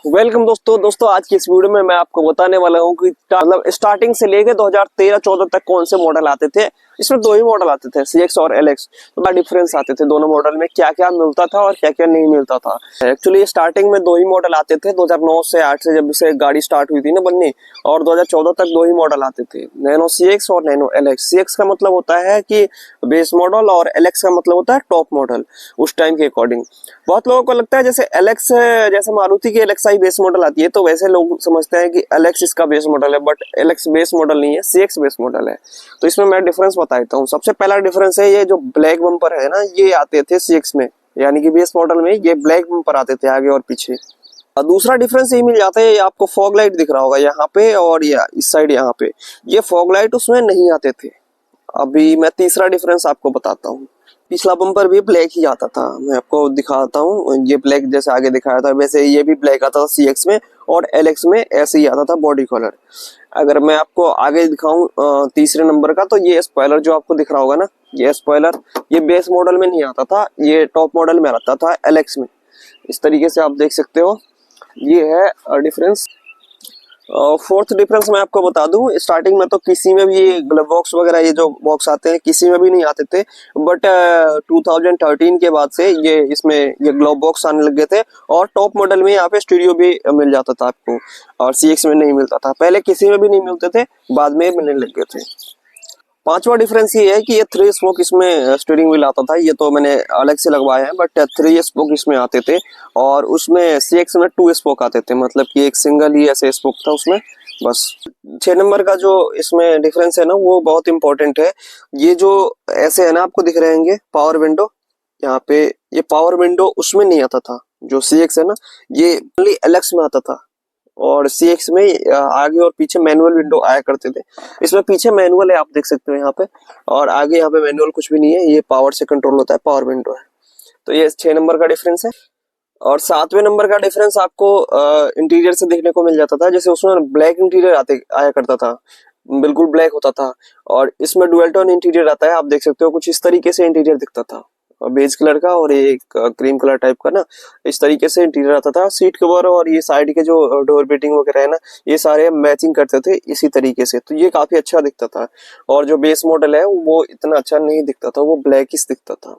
Welcome दोस्तों आज की इस वीडियो में मैं आपको बताने वाला हूँ कि मतलब स्टार्टिंग से लेके 2013-14 तक कौन से मॉडल आते थे। इसमें दो ही मॉडल आते थे, CX और LX। तो क्या डिफरेंस आते थे दोनों मॉडल में, क्या क्या मिलता था और क्या क्या नहीं मिलता था। एक्चुअली स्टार्टिंग में दो ही मॉडल आते थे 2009 से 8 से, जब से गाड़ी स्टार्ट हुई थी ना बननी, और 2014 तक दो ही मॉडल आते थे, नैनो CX और नैनो LX। CX का मतलब होता है कि बेस मॉडल और LX का मतलब होता है टॉप मॉडल उस टाइम के अकॉर्डिंग। बहुत लोगों को लगता है जैसे LX, जैसे मारुति की LXi बेस मॉडल आती है, तो वैसे लोग समझते हैं कि LX इसका बेस मॉडल है, बट LX बेस मॉडल नहीं है, CX बेस मॉडल है। तो इसमें मैं डिफरेंस बता देता हूँ। सबसे पहला डिफरेंस है ये जो ब्लैक बम्पर है ना, ये आते थे CX में, यानी कि बेस मॉडल में ये ब्लैक बम्पर आते थे आगे और पीछे। और दूसरा डिफरेंस ये मिल जाता है, ये आपको फॉग लाइट दिख रहा होगा यहाँ पे, और ये इस साइड यहाँ पे ये फॉग लाइट उसमें नहीं आते थे। अभी मैं तीसरा डिफरेंस आपको बताता हूँ। पिछला बम्पर भी ब्लैक ही आता था, मैं आपको दिखाता हूँ। ये ब्लैक जैसे आगे दिखाया था वैसे ये भी ब्लैक आता था CX में, और LX में ऐसे ही आता था बॉडी कलर। अगर मैं आपको आगे दिखाऊं तीसरे नंबर का, तो ये स्पॉइलर जो आपको दिख रहा होगा ना, ये स्पॉइलर ये बेस मॉडल में नहीं आता था, ये टॉप मॉडल में आता था LX में। इस तरीके से आप देख सकते हो, ये है डिफरेंस। फोर्थ डिफरेंस मैं आपको बता दूं, स्टार्टिंग में तो किसी में भी ये ग्लव बॉक्स वगैरह ये जो बॉक्स आते हैं किसी में भी नहीं आते थे, बट 2013 के बाद से ये इसमें ये ग्लव बॉक्स आने लग गए थे, और टॉप मॉडल में यहाँ पे स्टूडियो भी मिल जाता था आपको, और CX में नहीं मिलता था। पहले किसी में भी नहीं मिलते थे, बाद में मिलने लग गए थे। पांचवा डिफरेंस ये है कि ये 3 स्पोक इसमें स्टीयरिंग व्हील आता था, ये तो मैंने अलग से लगवाया है, बट 3 स्पोक इसमें आते थे, और उसमें CX में 2 स्पोक आते थे, मतलब कि एक सिंगल ही ऐसे स्पोक था उसमें बस। 6 नंबर का जो इसमें डिफरेंस है ना, वो बहुत इंपॉर्टेंट है। ये जो ऐसे है ना आपको दिख रहे होंगे पावर विंडो, यहाँ पे ये पावर विंडो उसमें नहीं आता था। जो CX है ना, ये ओनली LX में आता था, और CX में आगे और पीछे मैनुअल विंडो आया करते थे। इसमें पीछे मैनुअल है, आप देख सकते हो यहाँ पे, और आगे यहाँ पे मैनुअल कुछ भी नहीं है, ये पावर से कंट्रोल होता है, पावर विंडो है। तो ये 6 नंबर का डिफरेंस है। और 7वें नंबर का डिफरेंस आपको इंटीरियर से देखने को मिल जाता था। जैसे उसमें ब्लैक इंटीरियर आया करता था, बिल्कुल ब्लैक होता था, और इसमें डुअल टोन इंटीरियर आता है। आप देख सकते हो कुछ इस तरीके से इंटीरियर दिखता था, बेज कलर का और एक क्रीम कलर टाइप का ना, इस तरीके से इंटीरियर आता था। सीट कवर और ये साइड के जो डोर बेटिंग वगैरह है ना, ये सारे मैचिंग करते थे इसी तरीके से, तो ये काफी अच्छा दिखता था। और जो बेस मॉडल है वो इतना अच्छा नहीं दिखता था, वो ब्लैक ही दिखता था।